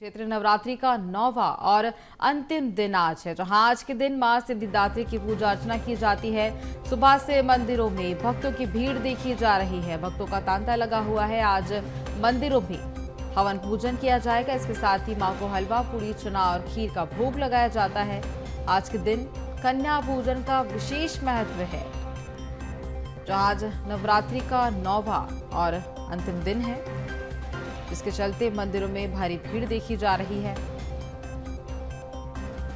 क्षेत्र नवरात्रि का 9वां और अंतिम दिन आज है, जहां आज के दिन मां सिद्धिदात्री की पूजा अर्चना की जाती है। सुबह से मंदिरों में भक्तों की भीड़ देखी जा रही है। भक्तों का तांता लगा हुआ है। आज मंदिरों में हवन पूजन किया जाएगा। इसके साथ ही मां को हलवा, पूरी, चना और खीर का भोग लगाया जाता है। आज के दिन कन्या पूजन का विशेष महत्व है, जहां आज नवरात्रि का 9वां और अंतिम दिन है, जिसके चलते मंदिरों में भारी भीड़ देखी जा रही है।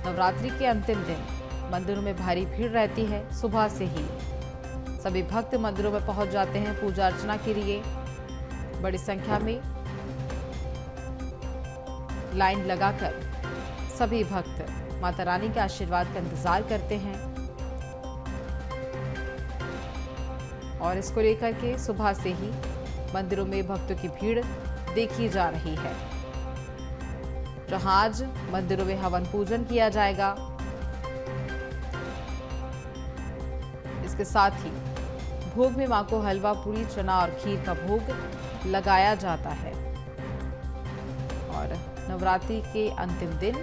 नवरात्रि के अंतिम दिन मंदिरों में भारी भीड़ रहती है। सुबह से ही सभी भक्त मंदिरों में पहुंच जाते हैं पूजा अर्चना के लिए। बड़ी संख्या में लाइन लगाकर सभी भक्त माता रानी के आशीर्वाद का इंतजार करते हैं और इसको लेकर के सुबह से ही मंदिरों में भक्तों की भीड़ देखी जा रही है, जहां आज मंदिरों में हवन पूजन किया जाएगा। इसके साथ ही भोग में मां को हलवा, पूरी, चना और खीर का भोग लगाया जाता है। और नवरात्रि के अंतिम दिन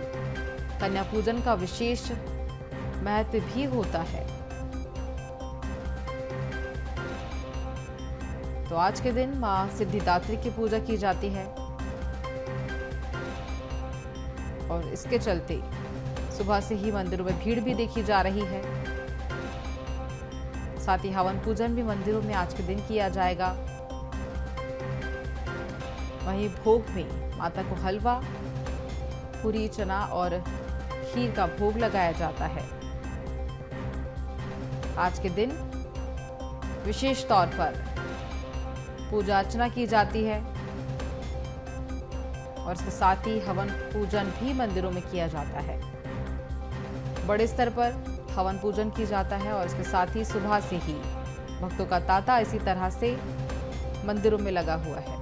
कन्या पूजन का विशेष महत्व भी होता है। तो आज के दिन मां सिद्धिदात्री की पूजा की जाती है और इसके चलते सुबह से ही मंदिरों में भीड़ भी देखी जा रही है। साथ ही हवन पूजन भी मंदिरों में आज के दिन किया जाएगा। वहीं भोग में माता को हलवा, पूरी, चना और खीर का भोग लगाया जाता है। आज के दिन विशेष तौर पर पूजा अर्चना की जाती है और इसके साथ ही हवन पूजन भी मंदिरों में किया जाता है। बड़े स्तर पर हवन पूजन की जाता है और इसके साथ ही सुबह से ही भक्तों का तांता इसी तरह से मंदिरों में लगा हुआ है।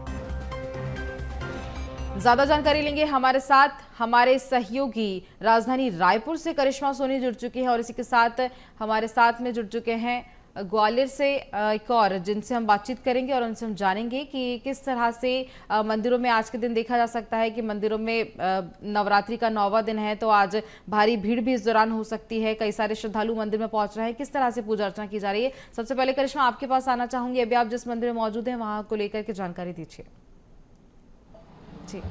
ज्यादा जानकारी लेंगे हमारे साथ हमारे सहयोगी राजधानी रायपुर से करिश्मा सोनी जुड़ चुकी हैं और इसी के साथ हमारे साथ में जुड़ चुके हैं ग्वालियर से एक और, जिनसे हम बातचीत करेंगे और उनसे हम जानेंगे कि किस तरह से मंदिरों में आज के दिन देखा जा सकता है कि मंदिरों में नवरात्रि का 9वां दिन है, तो आज भारी भीड़ भी इस दौरान हो सकती है। कई सारे श्रद्धालु मंदिर में पहुंच रहे हैं। किस तरह से पूजा अर्चना की जा रही है? सबसे पहले करिश्मा, आपके पास आना चाहूंगी। अभी आप जिस मंदिर में मौजूद हैं वहां को लेकर के जानकारी दीजिए। जी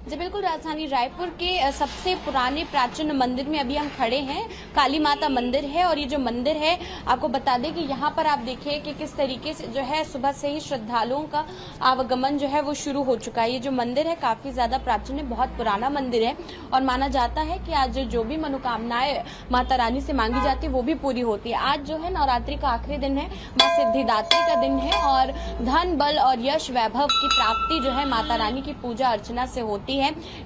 जी बिल्कुल, राजधानी रायपुर के सबसे पुराने प्राचीन मंदिर में अभी हम खड़े हैं। काली माता मंदिर है और ये जो मंदिर है, आपको बता दें कि यहाँ पर आप देखिए कि किस तरीके से जो है सुबह से ही श्रद्धालुओं का आवागमन जो है वो शुरू हो चुका है। ये जो मंदिर है काफी ज्यादा प्राचीन है, बहुत पुराना मंदिर है और माना जाता है कि आज जो भी मनोकामनाएं माता रानी से मांगी जाती है वो भी पूरी होती है। आज जो है नवरात्रि का आखिरी दिन है, माँ सिद्धिदात्री का दिन है और धन, बल और यश, वैभव की प्राप्ति जो है माता रानी की पूजा अर्चना से होती है।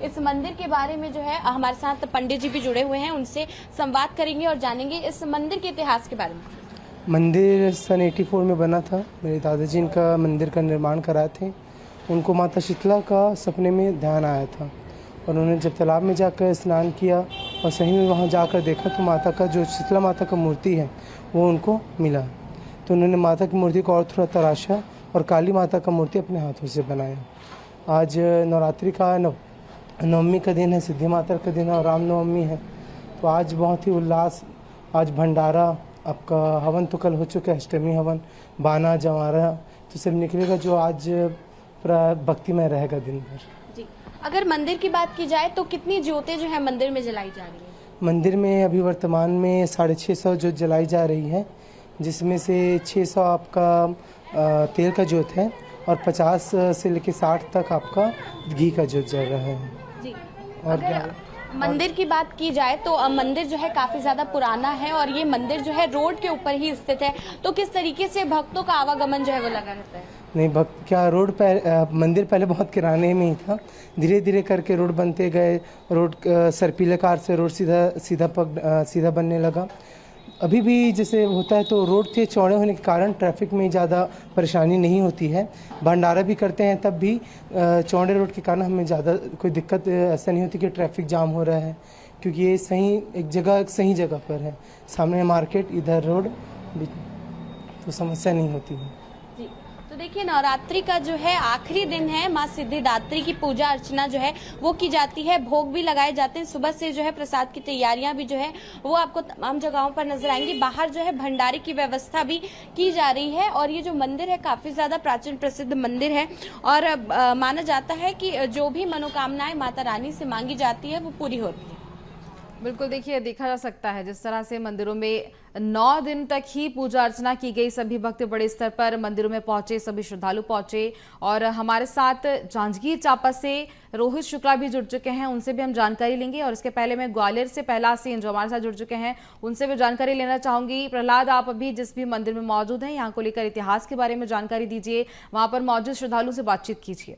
इस मंदिर के बारे में जो है हमारे साथ पंडित जी भी जुड़े हुए हैं, उनसे संवाद करेंगे और जानेंगे इस मंदिर के इतिहास के बारे में। मंदिर सन 84 में बना था। मेरे दादाजी इनका मंदिर का निर्माण कराए थे। उनको माता शीतला का सपने में ध्यान आया था और उन्होंने जब तालाब में जाकर स्नान किया और सही में वहाँ जाकर देखा तो माता का जो शीतला माता का मूर्ति है वो उनको मिला। तो उन्होंने माता की मूर्ति को और थोड़ा तराशा और काली माता का मूर्ति अपने हाथों से बनाया। आज नवरात्रि का नवमी का दिन है, सिद्धि माता का दिन है और रामनवमी है। तो आज बहुत ही उल्लास, आज भंडारा, आपका हवन तो कल हो चुका है, अष्टमी हवन, बाना, जवारा तो सब निकलेगा, जो आज पूरा भक्तिमय रहेगा दिन भर। जी, अगर मंदिर की बात की जाए तो कितनी ज्योतें जो है मंदिर में जलाई जा रही है? मंदिर में अभी वर्तमान में 650 ज्योत जलाई जा रही है, जिसमें से 600 आपका तेल का ज्योत है और 50 से लेकर 60 तक आपका घी का ज्योत जल रहा है। जी, और अगर मंदिर की बात की जाए तो मंदिर जो है काफी ज्यादा पुराना है और ये मंदिर जो है रोड के ऊपर ही स्थित है, तो किस तरीके से भक्तों का आवागमन जो है वो लगा रहता है? नहीं, भक्त क्या, रोड पर मंदिर पहले बहुत किराने में ही था, धीरे धीरे करके रोड बनते गए। रोड सर्पिलाकार से रोड सीधा बनने लगा। अभी भी जैसे होता है तो रोड के चौड़े होने के कारण ट्रैफिक में ज़्यादा परेशानी नहीं होती है। भंडारा भी करते हैं तब भी चौड़े रोड के कारण हमें ज़्यादा कोई दिक्कत ऐसा नहीं होती कि ट्रैफिक जाम हो रहा है, क्योंकि ये सही जगह पर है। सामने मार्केट, इधर रोड, तो समस्या नहीं होती है। जी, तो देखिए, नवरात्रि का जो है आखिरी दिन है, माँ सिद्धिदात्री की पूजा अर्चना जो है वो की जाती है, भोग भी लगाए जाते हैं। सुबह से जो है प्रसाद की तैयारियां भी जो है वो आपको तमाम जगहों पर नजर आएंगी। बाहर जो है भंडारे की व्यवस्था भी की जा रही है और ये जो मंदिर है काफी ज्यादा प्राचीन प्रसिद्ध मंदिर है और माना जाता है कि जो भी मनोकामनाएं माता रानी से मांगी जाती है वो पूरी होती है। बिल्कुल, देखिए देखा जा सकता है जिस तरह से मंदिरों में 9 दिन तक ही पूजा अर्चना की गई। सभी भक्त बड़े स्तर पर मंदिरों में पहुंचे, सभी श्रद्धालु पहुंचे और हमारे साथ जांजगीर चांपा से रोहित शुक्ला भी जुड़ चुके हैं, उनसे भी हम जानकारी लेंगे। और इसके पहले मैं ग्वालियर से प्रहलाद सिंह जो हमारे साथ जुड़ चुके हैं उनसे भी जानकारी लेना चाहूंगी। प्रहलाद, आप अभी जिस भी मंदिर में मौजूद हैं, यहाँ को लेकर इतिहास के बारे में जानकारी दीजिए, वहां पर मौजूद श्रद्धालु से बातचीत कीजिए।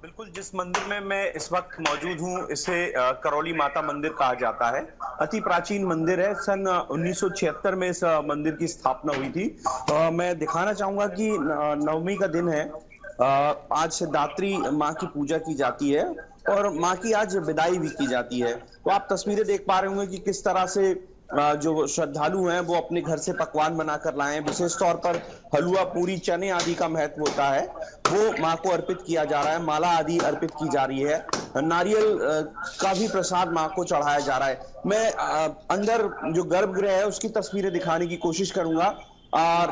बिल्कुल, जिस मंदिर में मैं इस वक्त मौजूद हूँ इसे करौली माता मंदिर कहा जाता है। अति प्राचीन मंदिर है, सन 1976 में इस मंदिर की स्थापना हुई थी। मैं दिखाना चाहूंगा कि नवमी का दिन है, आज सिद्धिदात्री माँ की पूजा की जाती है और माँ की आज विदाई भी की जाती है। तो आप तस्वीरें देख पा रहे होंगे कि किस तरह से जो श्रद्धालु हैं वो अपने घर से पकवान बनाकर लाए हैं। विशेष तौर पर हलवा, पूरी, चने आदि का महत्व होता है, वो माँ को अर्पित किया जा रहा है। माला आदि अर्पित की जा रही है, नारियल का भी प्रसाद माँ को चढ़ाया जा रहा है। मैं अंदर जो गर्भगृह है उसकी तस्वीरें दिखाने की कोशिश करूंगा।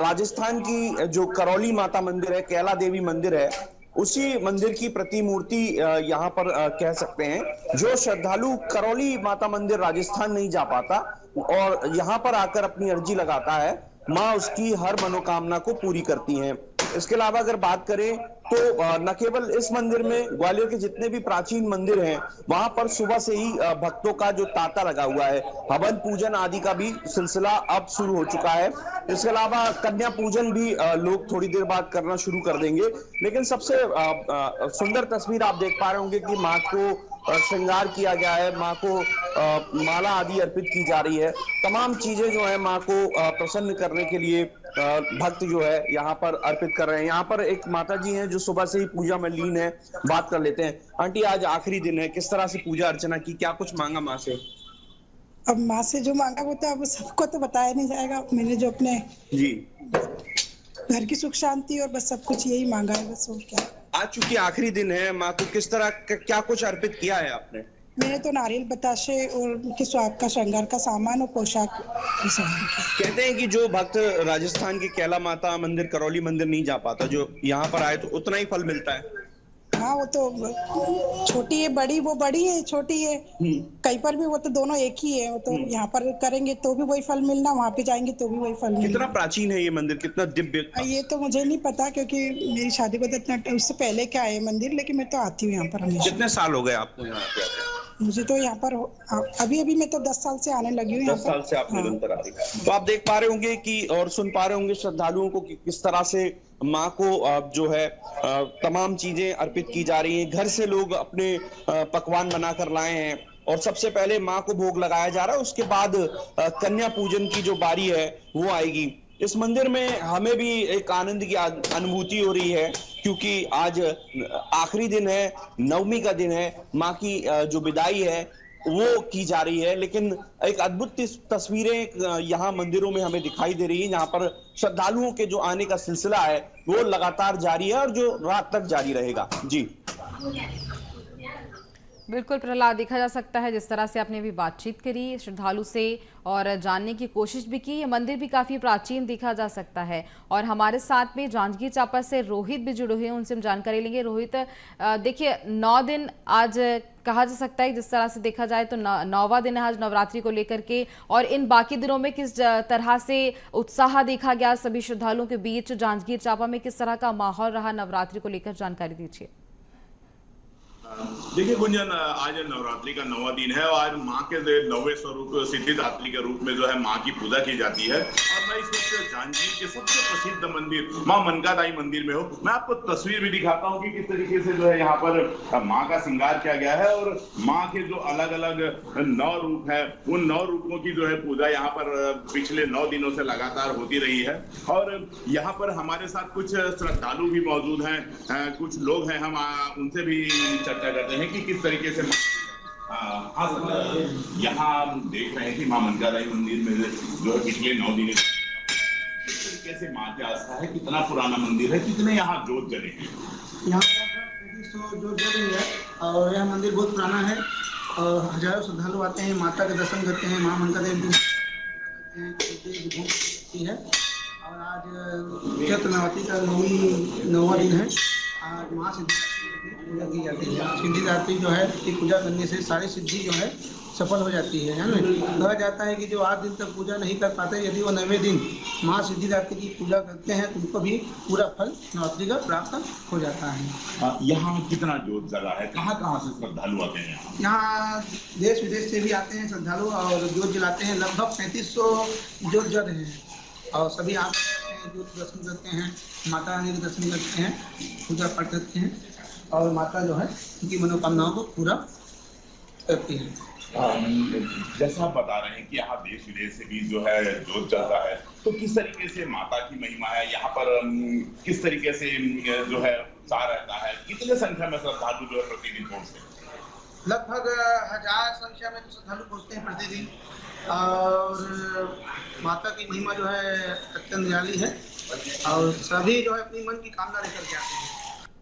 राजस्थान की जो करौली माता मंदिर है, कैला देवी मंदिर है, उसी मंदिर की प्रतिमूर्ति यहाँ पर कह सकते हैं। जो श्रद्धालु करौली माता मंदिर राजस्थान नहीं जा पाता और यहाँ पर आकर अपनी अर्जी लगाता है, माँ उसकी हर मनोकामना को पूरी करती हैं। इसके अलावा अगर बात करें तो न केवल इस मंदिर में, ग्वालियर के जितने भी प्राचीन मंदिर हैं वहां पर सुबह से ही भक्तों का जो तांता लगा हुआ है, हवन पूजन आदि का भी सिलसिला अब शुरू हो चुका है। इसके अलावा कन्या पूजन भी लोग थोड़ी देर बाद करना शुरू कर देंगे। लेकिन सबसे सुंदर तस्वीर आप देख पा रहे होंगे कि माँ को श्रृंगार किया गया है, माँ को माला आदि अर्पित की जा रही है। तमाम चीजें जो है माँ को प्रसन्न करने के लिए भक्त जो है यहाँ पर अर्पित कर रहे हैं। यहाँ पर एक माता जी हैं जो सुबह से ही पूजा में लीन है, बात कर लेते हैं। आंटी, आज आखिरी दिन है, किस तरह से पूजा अर्चना की, क्या कुछ मांगा माँ से? अब माँ से जो मांगा वो तो अब सबको तो बताया नहीं जाएगा। मैंने जो अपने जी घर की सुख शांति और बस सब कुछ यही मांगा है, बस और क्या। आज चूंकि आखिरी दिन है, माँ को किस तरह क्या कुछ अर्पित किया है आपने? मैंने तो नारियल, बताशे और उनके स्वाद का, श्रृंगार का सामान और पोशाक। कहते हैं कि जो भक्त राजस्थान की कैला माता मंदिर, करौली मंदिर नहीं जा पाता, जो यहाँ पर आए तो उतना ही फल मिलता है। हाँ, वो तो छोटी है, बड़ी, वो बड़ी है, छोटी है, कहीं पर भी वो तो दोनों एक ही है। वो तो यहाँ पर करेंगे तो भी वही फल मिलना, वहाँ पे जाएंगे तो भी वही फल मिलना। कितना प्राचीन है ये मंदिर, कितना दिव्य? ये तो मुझे नहीं पता क्योंकि मेरी शादी को तो इतना, उससे पहले क्या है मंदिर, लेकिन मैं तो आती हूँ यहाँ पर हमेशा। कितने साल हो गए आपको यहाँ पे आते? मुझे तो यहाँ पर अभी मैं तो 10 साल से आने लगी हूँ। 10 साल से आप निरंतर आ रही हैं। तो आप देख पा रहे होंगे कि और सुन पा रहे होंगे श्रद्धालुओं को कि किस तरह से माँ को जो है तमाम चीजें अर्पित की जा रही हैं। घर से लोग अपने पकवान बनाकर लाए हैं और सबसे पहले माँ को भोग लगाया जा रहा है, उसके बाद कन्या पूजन की जो बारी है वो आएगी। इस मंदिर में हमें भी एक आनंद की अनुभूति हो रही है क्योंकि आज आखिरी दिन है, नवमी का दिन है, माँ की जो विदाई है वो की जा रही है। लेकिन एक अद्भुत तस्वीरें यहाँ मंदिरों में हमें दिखाई दे रही है, जहाँ पर श्रद्धालुओं के जो आने का सिलसिला है वो लगातार जारी है और जो रात तक जारी रहेगा। जी बिल्कुल प्रहलाद, देखा जा सकता है जिस तरह से आपने भी बातचीत करी श्रद्धालु से और जानने की कोशिश भी की। ये मंदिर भी काफ़ी प्राचीन देखा जा सकता है। और हमारे साथ में जांजगीर चांपा से रोहित भी जुड़े हुए हैं, उनसे हम जानकारी लेंगे। रोहित, देखिए 9 दिन आज कहा जा सकता है, जिस तरह से देखा जाए तो 9वां दिन है आज नवरात्रि को लेकर के, और इन बाकी दिनों में किस तरह से उत्साह देखा गया सभी श्रद्धालुओं के बीच? जांजगीर चांपा में किस तरह का माहौल रहा नवरात्रि को लेकर, जानकारी दीजिए। देखिए गुंजन, आज नवरात्रि का 9वां दिन है और आज माँ के 9वें स्वरूप सिद्धिदात्री के रूप में जो है माँ की पूजा की जाती है। और मैं इस वक्त जांजगीर के सबसे प्रसिद्ध मंदिर माँ मनकादाई मंदिर में हूँ। मैं आपको तस्वीर भी दिखाता हूँ कि किस तरीके से जो है यहाँ पर माँ का श्रृंगार किया गया है और माँ के जो अलग अलग 9 रूप है, उन 9 रूपों की जो है पूजा यहाँ पर पिछले 9 दिनों से लगातार होती रही है। और यहाँ पर हमारे साथ कुछ श्रद्धालु भी मौजूद हैं, कुछ लोग हैं, हम उनसे भी चर्चा करते हैं कि किस तरीके से यहाँ हम देख रहे हैं कि माँ मनकादाई मंदिर में जो है पिछले 9 दिन तरीके से माँ की आस्था है, कितना पुराना मंदिर है, कितने यहाँ जोत जले हैं? यहाँ पर 3500 जोत जल रही है और यह मंदिर बहुत पुराना है और हजारों श्रद्धालु आते हैं, माता के दर्शन करते हैं, माँ मनका देवी की है। और आज चैत्र नवरात्रि का नौवां दिन है। आज माँ सिद्धिदात्री की पूजा की जाती है। सिद्धिदात्री जो है की पूजा करने से सारी सिद्धि जो है सफल हो जाती है ना। कहा जाता है कि जो 8 दिन तक पूजा नहीं कर पाते, यदि वो 9वें दिन माँ सिद्धिदात्री की पूजा करते हैं तो उनको भी पूरा फल नवरात्रि का प्राप्त हो जाता है। यहाँ कितना जोत जला है, कहाँ कहाँ से श्रद्धालु आते हैं यहाँ? यहाँ देश विदेश से भी आते हैं श्रद्धालु और जोत जलाते हैं। लगभग 3500 जोत जल रहे हैं और सभी आते हैं, जोत दर्शन करते हैं, माता रानी के दर्शन करते हैं, पूजा पाठ करते हैं और माता जो है उनकी मनोकामनाओं को पूरा करती है। जैसा आप बता रहे हैं कि यहाँ देश विदेश से भी जो है जोत जलता है, तो किस तरीके से माता की महिमा है यहाँ पर, किस तरीके से जो है उत्साह रहता है, कितने संख्या में श्रद्धालु जो है प्रतिदिन पहुँचते हैं? लगभग 1000 संख्या में श्रद्धालु पहुँचते हैं प्रतिदिन और माता की महिमा जो है अत्यंत निराली है और सभी जो है अपनी मन की कामना लेकर के आते हैं,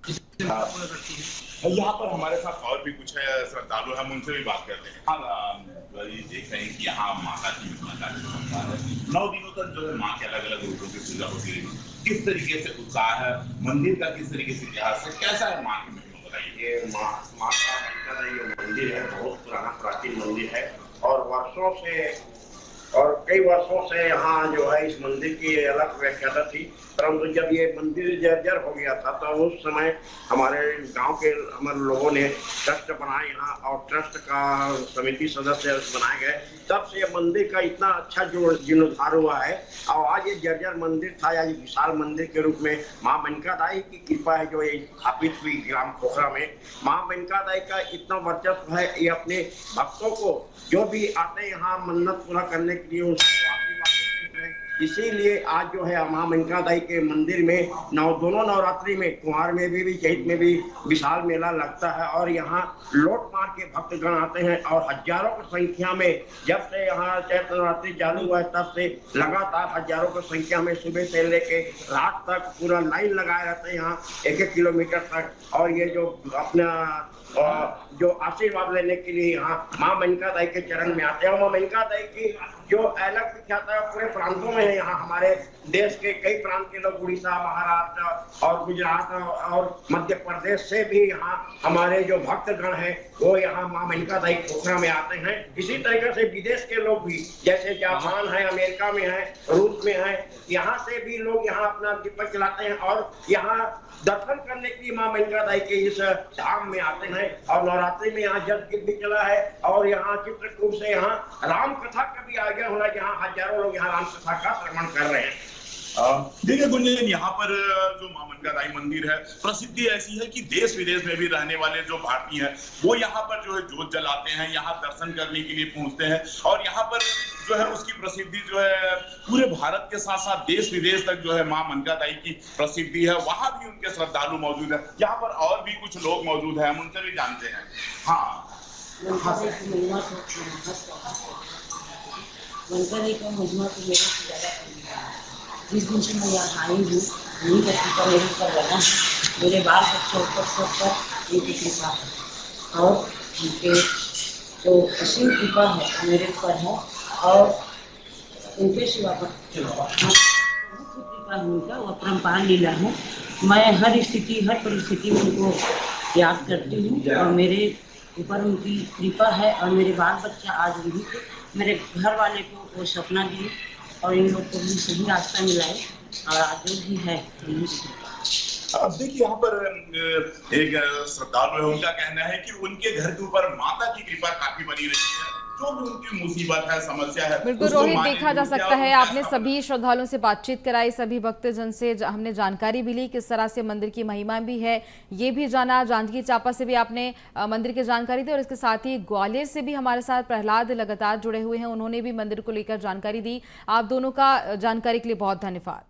जिससे माता पूरा करती है। यहाँ पर हमारे साथ और भी कुछ है श्रद्धालु, हम उनसे भी बात करते हैं। हाँ, ये देख रहे हैं कि यहाँ माता की महिमा है। 9 दिनों तक जो है माँ के अलग अलग रूपों की पूजा होती है। किस तरीके से उत्साह है, मंदिर का किस तरीके से इतिहास है, कैसा है माँ की महिमा बताइए? ये माँ का मंदिर है, बहुत पुराना प्राचीन मंदिर है और कई वर्षों से यहाँ जो है इस मंदिर की अलग व्याख्याता थी। परंतु जब ये मंदिर जर्जर हो गया था तो उस समय हमारे गांव के हमारे लोगों ने ट्रस्ट बनाए यहाँ और ट्रस्ट का समिति सदस्य बनाए गए। तब से ये मंदिर का इतना अच्छा जीर्णोद्धार हुआ है और आज ये जर्जर मंदिर था, आज विशाल मंदिर के रूप में माँ मनका दाई की कृपा है जो ये स्थापित हुई ग्राम खोखरा में। माँ मनका दाई का इतना वर्चस्व है, ये अपने भक्तों को जो भी आते हैं यहाँ मन्नत पूरा करने के लिए उनको आशीर्वाद देते हैं। इसीलिए आज जो है माँ मनका दाई के मंदिर में दोनों नवरात्रि में, कुंवार में भी चैत में भी विशाल मेला लगता है और यहाँ लोट मार के भक्तगण आते हैं और हजारों की संख्या में, जब से यहाँ चैत्र नवरात्रि चालू हुआ है तब से लगातार हजारों की संख्या में सुबह से लेके रात तक पूरा लाइन लगाए रहते हैं यहाँ 1-1 किलोमीटर तक। और ये जो अपना जो आशीर्वाद लेने के लिए यहाँ माँ मनका दाई के चरण में आते हैं। माँ मनका दाई की जो अलग विख्यात है पूरे प्रांतों में है, यहाँ हमारे देश के कई प्रांत के लोग उड़ीसा, महाराष्ट्र और गुजरात और मध्य प्रदेश से भी यहाँ हमारे जो भक्तगण हैं वो यहाँ माँ मनका दाई खोखरा में आते हैं। इसी तरीके से विदेश के लोग भी, जैसे जापान है, अमेरिका में है, रूस में है, यहाँ से भी लोग यहाँ अपना दीपक जलाते हैं और यहाँ दर्शन करने के लिए माँ मनका दाई के इस धाम में आते हैं। और नवरात्रि में यहाँ जल भी चला है और यहाँ चित्रकूट से यहाँ राम कथा का भी आयोजन हो रहा है, जहाँ हजारों लोग यहाँ राम कथा का श्रवण कर रहे हैं। देखिए गुंजन, यहाँ पर जो माँ मनका दाई मंदिर है, प्रसिद्धि ऐसी है कि देश विदेश में भी रहने वाले जो भारतीय हैं वो यहाँ पर जो है जोत जलाते हैं, यहाँ दर्शन करने के लिए पहुंचते हैं और यहाँ पर जो है उसकी प्रसिद्धि जो है पूरे भारत के साथ साथ देश विदेश तक जो है माँ मनका दाई की प्रसिद्धि है। वहां भी उनके श्रद्धालु मौजूद है। यहाँ पर और भी कुछ लोग मौजूद है, हम उनसे भी जानते हैं। हाँ, मनका दाई की महिमा तो मेरे से ज्यादा जिस दिन से मैं यहाँ आई हूँ यही कृपा मेरे ऊपर लगा है, मेरे बाल बच्चों ऊपर सबका इनकी कृपा है और उनके जो असीम कृपा है मेरे ऊपर है और उनके सिवा कृपा है उनका, वो अपरंपार लीला है। मैं हर स्थिति हर परिस्थिति में उनको याद करती हूँ और मेरे ऊपर उनकी कृपा है और मेरे बाल बच्चा आज भी मेरे घर वाले को वो सपना दिए और इन लोग को भी सही रास्ता मिलाए और आज जो भी है। अब देखिए यहाँ पर एक श्रद्धालु है, उनका कहना है कि उनके घर के ऊपर माता की कृपा काफी बनी रही है, जो भी उनकी मुसीबत है, समस्या है। बिल्कुल रोहित, देखा जा सकता है आपने सभी श्रद्धालुओं से बातचीत कराई, सभी भक्तजन से हमने जानकारी भी ली किस तरह से मंदिर की महिमा भी है, ये भी जाना। जांजगीर चांपा से भी आपने मंदिर की जानकारी दी और इसके साथ ही ग्वालियर से भी हमारे साथ प्रहलाद लगातार जुड़े हुए हैं, उन्होंने भी मंदिर को लेकर जानकारी दी। आप दोनों का जानकारी के लिए बहुत धन्यवाद।